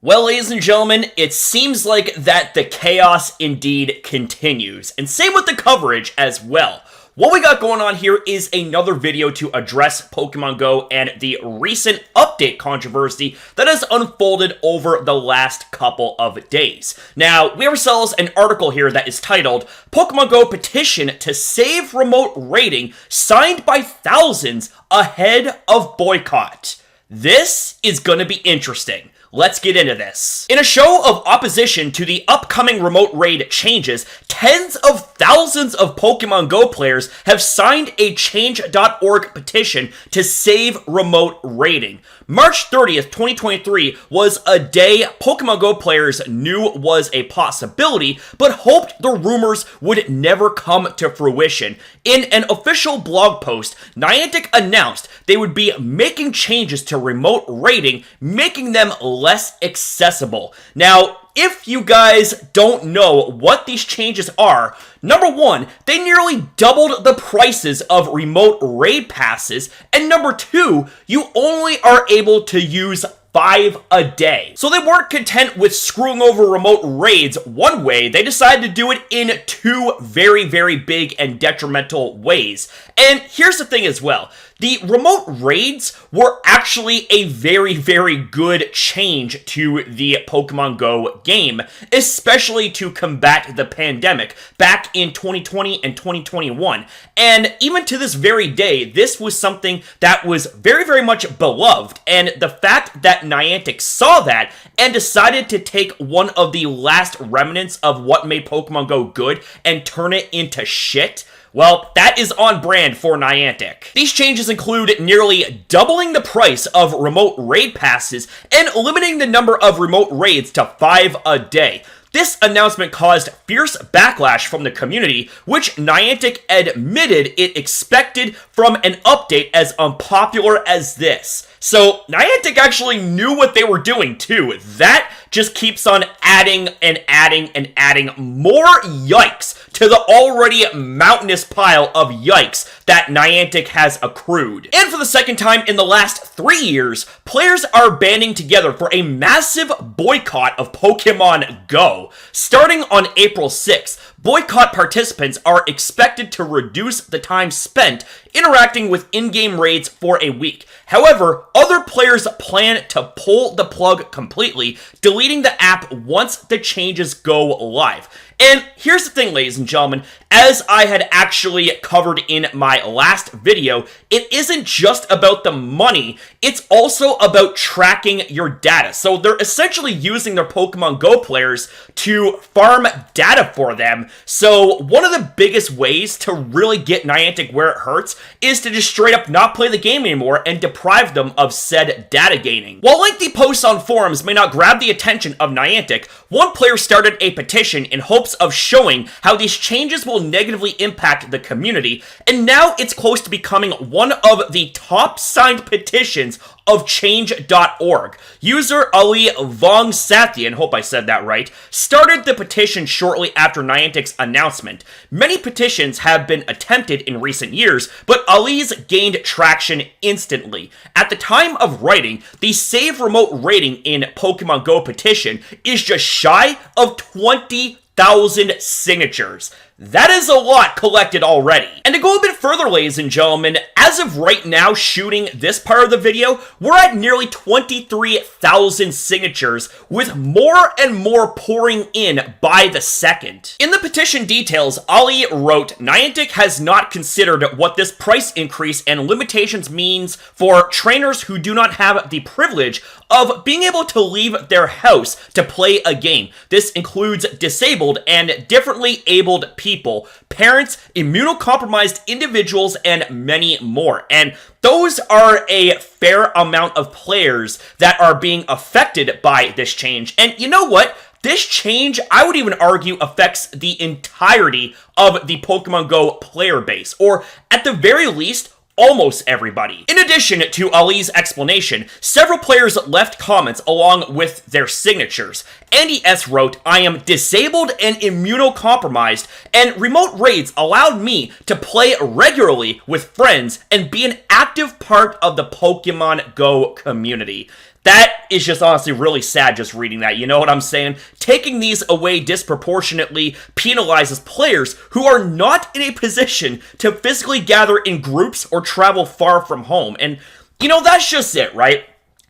Well, ladies and gentlemen, it seems like that the chaos indeed continues, and same with the coverage as well. What we got going on here is another video to address Pokemon Go and the recent update controversy that has unfolded over the last couple of days. Now, we have ourselves an article here that is titled, Pokemon Go Petition to Save Remote Raiding Signed by Thousands Ahead of Boycott. This is gonna be interesting. Let's get into this. In a show of opposition to the upcoming remote raid changes, tens of thousands of Pokemon Go players have signed a change.org petition to save remote raiding. March 30th, 2023 was a day Pokemon Go players knew was a possibility, but hoped the rumors would never come to fruition. In an official blog post, Niantic announced they would be making changes to remote raiding, making them less accessible. Now, if you guys don't know what these changes are, number one, they nearly doubled the prices of remote raid passes, and number two, you only are able to use 5 a day. So they weren't content with screwing over remote raids one way, they decided to do it in two very, very big and detrimental ways. And here's the thing as well. The remote raids were actually a very, very good change to the Pokemon Go game, especially to combat the pandemic back in 2020 and 2021. And even to this very day, this was something that was very, very much beloved. And the fact that Niantic saw that and decided to take one of the last remnants of what made Pokemon Go good and turn it into shit, well, that is on brand for Niantic. These changes include nearly doubling the price of remote raid passes and limiting the number of remote raids to 5 a day. This announcement caused fierce backlash from the community, which Niantic admitted it expected from an update as unpopular as this. So, Niantic actually knew what they were doing too. That just keeps on adding and adding and adding more yikes to the already mountainous pile of yikes that Niantic has accrued. And for the second time in the last 3 years, players are banding together for a massive boycott of Pokemon Go. Starting on April 6th, boycott participants are expected to reduce the time spent interacting with in-game raids for a week. However, other players plan to pull the plug completely, deleting the app once the changes go live. And here's the thing, ladies and gentlemen, as I had actually covered in my last video, it isn't just about the money, it's also about tracking your data. So they're essentially using their Pokemon Go players to farm data for them. So one of the biggest ways to really get Niantic where it hurts is to just straight up not play the game anymore and deprive them of said data gaining. While lengthy posts on forums may not grab the attention of Niantic, one player started a petition in hopes of showing how these changes will negatively impact the community, and now it's close to becoming one of the top signed petitions of change.org. User Ali Vongsathian, hope I said that right, started the petition shortly after Niantic's announcement. Many petitions have been attempted in recent years, but Ali's gained traction instantly. At the time of writing, the Save Remote Raiding in Pokemon Go petition is just shy of 20,000 signatures. That is a lot collected already. And to go a bit further, ladies and gentlemen, as of right now shooting this part of the video, we're at nearly 23,000 signatures, with more and more pouring in by the second. In the petition details, Ali wrote, Niantic has not considered what this price increase and limitations means for trainers who do not have the privilege of being able to leave their house to play a game. This includes disabled and differently abled people, parents, immunocompromised individuals, and many more. And those are a fair amount of players that are being affected by this change. And you know what? This change, I would even argue, affects the entirety of the Pokemon GO player base, or at the very least, almost everybody. In addition to Ali's explanation, several players left comments along with their signatures. Andy S. wrote, I am disabled and immunocompromised, and remote raids allowed me to play regularly with friends and be an active part of the Pokemon Go community. That is just honestly really sad just reading that, you know what I'm saying? Taking these away disproportionately penalizes players who are not in a position to physically gather in groups or travel far from home. And, you know, that's just it, right?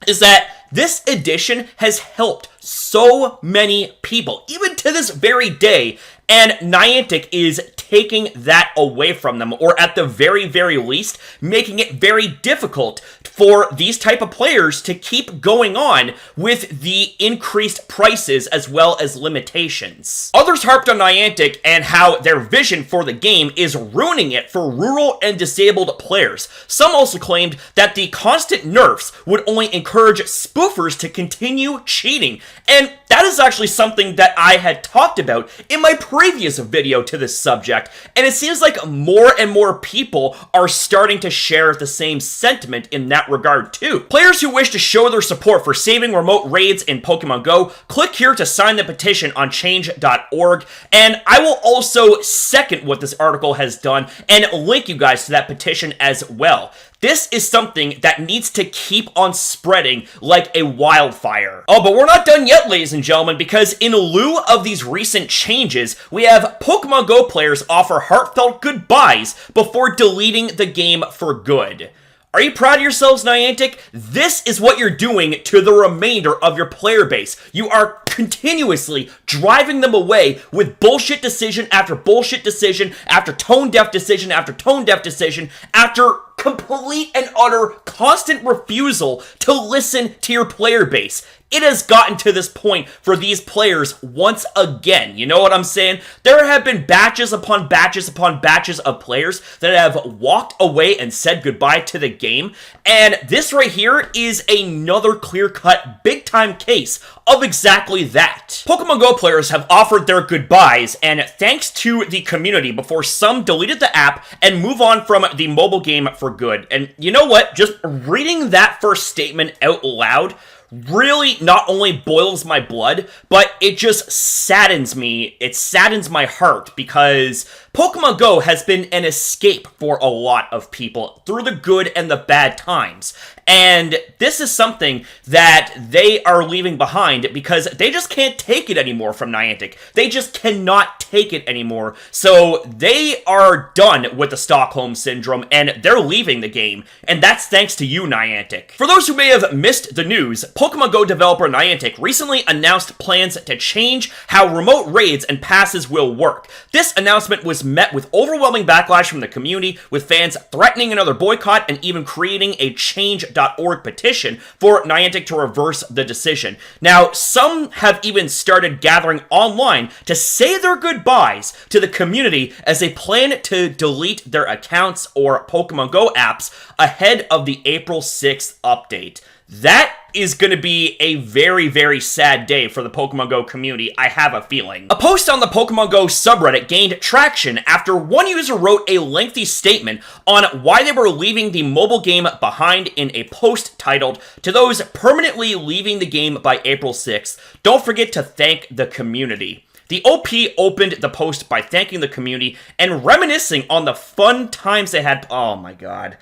Is that this edition has helped so many people, even to this very day, and Niantic is taking that away from them, or at the very, very least, making it very difficult for these type of players to keep going on with the increased prices as well as limitations. Others harped on Niantic and how their vision for the game is ruining it for rural and disabled players. Some also claimed that the constant nerfs would only encourage spoofers to continue cheating, and that is actually something that I had talked about in my previous video to this subject, and it seems like more and more people are starting to share the same sentiment in that regard too. Players who wish to show their support for saving remote raids in Pokemon Go, click here to sign the petition on change.org, and I will also second what this article has done and link you guys to that petition as well. This is something that needs to keep on spreading like a wildfire. Oh, but we're not done yet, ladies and gentlemen, because in lieu of these recent changes, we have Pokemon Go players offer heartfelt goodbyes before deleting the game for good. Are you proud of yourselves, Niantic? This is what you're doing to the remainder of your player base. You are continuously driving them away with bullshit decision after bullshit decision, after tone-deaf decision after tone-deaf decision, after complete and utter constant refusal to listen to your player base. It has gotten to this point for these players once again. You know what I'm saying? There have been batches upon batches upon batches of players that have walked away and said goodbye to the game. And this right here is another clear-cut, big-time case of exactly that. Pokemon Go players have offered their goodbyes, and thanks to the community, before some deleted the app and move on from the mobile game for good. And you know what? Just reading that first statement out loud really not only boils my blood, but it just saddens me. It saddens my heart because Pokemon Go has been an escape for a lot of people through the good and the bad times. And this is something that they are leaving behind because they just can't take it anymore from Niantic. They just cannot take it anymore. So they are done with the Stockholm Syndrome and they're leaving the game. And that's thanks to you, Niantic. For those who may have missed the news, Pokemon Go developer Niantic recently announced plans to change how remote raids and passes will work. This announcement was met with overwhelming backlash from the community, with fans threatening another boycott and even creating a change.org petition for Niantic to reverse the decision. Now, some have even started gathering online to say their goodbyes to the community as they plan to delete their accounts or Pokemon Go apps ahead of the April 6th update. That is going to be a very, very sad day for the Pokemon Go community, I have a feeling. A post on the Pokemon Go subreddit gained traction after one user wrote a lengthy statement on why they were leaving the mobile game behind in a post titled, "To those permanently leaving the game by April 6th, don't forget to thank the community." The OP opened the post by thanking the community and reminiscing on the fun times they had. Oh my god.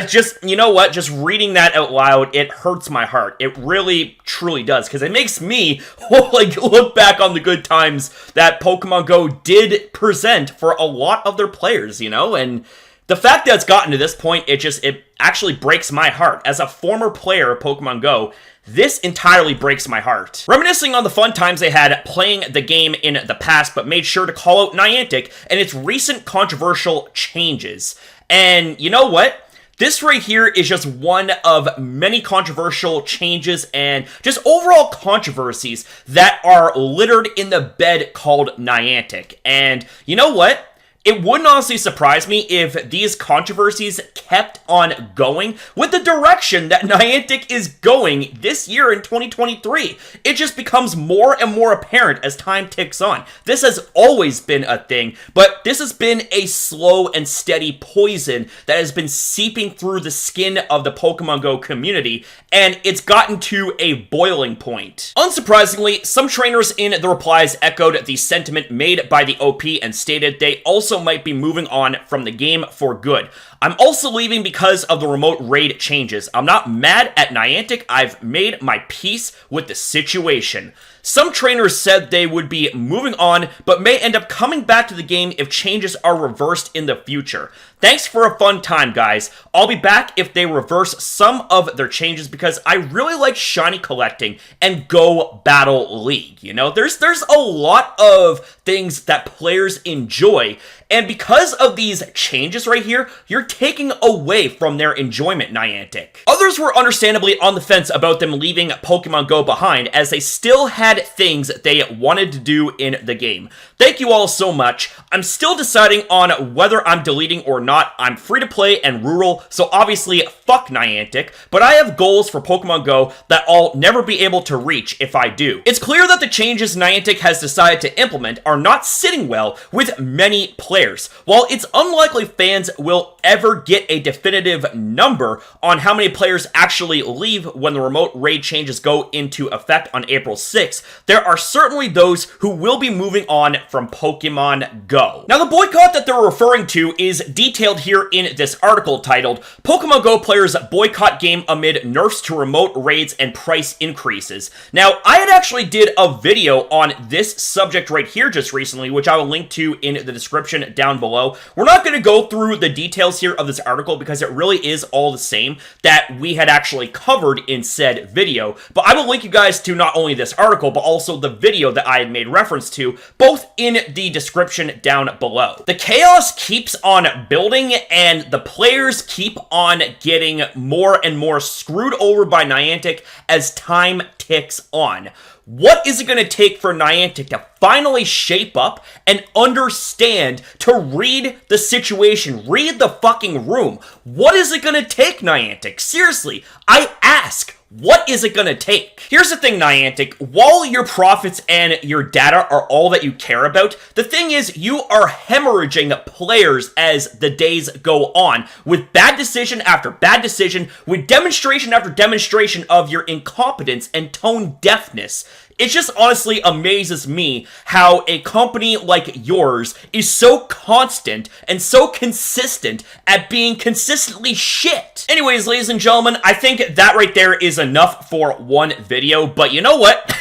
Just, you know what, just reading that out loud, it hurts my heart. It really, truly does, because it makes me, like, look back on the good times that Pokemon Go did present for a lot of their players, you know? And the fact that it's gotten to this point, it actually breaks my heart. As a former player of Pokemon Go, this entirely breaks my heart. Reminiscing on the fun times they had playing the game in the past, but made sure to call out Niantic and its recent controversial changes. And you know what? This right here is just one of many controversial changes and just overall controversies that are littered in the bed called Niantic. And you know what? It wouldn't honestly surprise me if these controversies kept on going with the direction that Niantic is going this year in 2023. It just becomes more and more apparent as time ticks on. This has always been a thing, but this has been a slow and steady poison that has been seeping through the skin of the Pokemon Go community, and it's gotten to a boiling point. Unsurprisingly, some trainers in the replies echoed the sentiment made by the OP and stated they also also might be moving on from the game for good. I'm also leaving because of the remote raid changes. I'm not mad at Niantic. I've made my peace with the situation. Some trainers said they would be moving on, but may end up coming back to the game if changes are reversed in the future. Thanks for a fun time, guys. I'll be back if they reverse some of their changes because I really like shiny collecting and Go Battle League. You know, there's a lot of things that players enjoy, and because of these changes right here, you're taking away from their enjoyment, Niantic. Others were understandably on the fence about them leaving Pokemon Go behind, as they still had things they wanted to do in the game. Thank you all so much. I'm still deciding on whether I'm deleting or not. I'm free to play and rural, so obviously fuck Niantic, but I have goals for Pokemon Go that I'll never be able to reach if I do. It's clear that the changes Niantic has decided to implement are not sitting well with many players. While it's unlikely fans will ever get a definitive number on how many players actually leave when the remote raid changes go into effect on April 6th, there are certainly those who will be moving on from Pokemon Go. Now, the boycott that they're referring to is detailed here in this article titled, Pokemon Go players boycott game amid nerfs to remote raids and price increases. Now, I had actually did a video on this subject right here just recently, which I will link to in the description down below. We're not going to go through the details here of this article because it really is all the same that we had actually covered in said video, but I will link you guys to not only this article, but also the video that I had made reference to, both in the description down below. The chaos keeps on building, and the players keep on getting more and more screwed over by Niantic as time ticks on. What is it going to take for Niantic to finally shape up and understand to read the situation, read the fucking room? What is it going to take, Niantic? Seriously, I ask. What is it going to take? Here's the thing, Niantic. While your profits and your data are all that you care about, the thing is you are hemorrhaging players as the days go on with bad decision after bad decision, with demonstration after demonstration of your incompetence and tone deafness. It just honestly amazes me how a company like yours is so constant and so consistent at being consistently shit. Anyways, ladies and gentlemen, I think that right there is enough for one video, but you know what?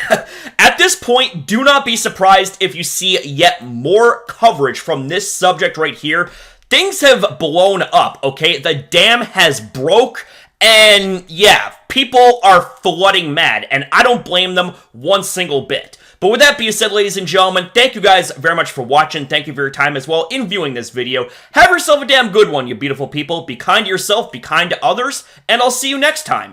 At this point, do not be surprised if you see yet more coverage from this subject right here. Things have blown up, okay? The dam has broke. And yeah, people are flooding mad, and I don't blame them one single bit. But with that being said, ladies and gentlemen, thank you guys very much for watching. Thank you for your time as well in viewing this video. Have yourself a damn good one, you beautiful people. Be kind to yourself, be kind to others, and I'll see you next time.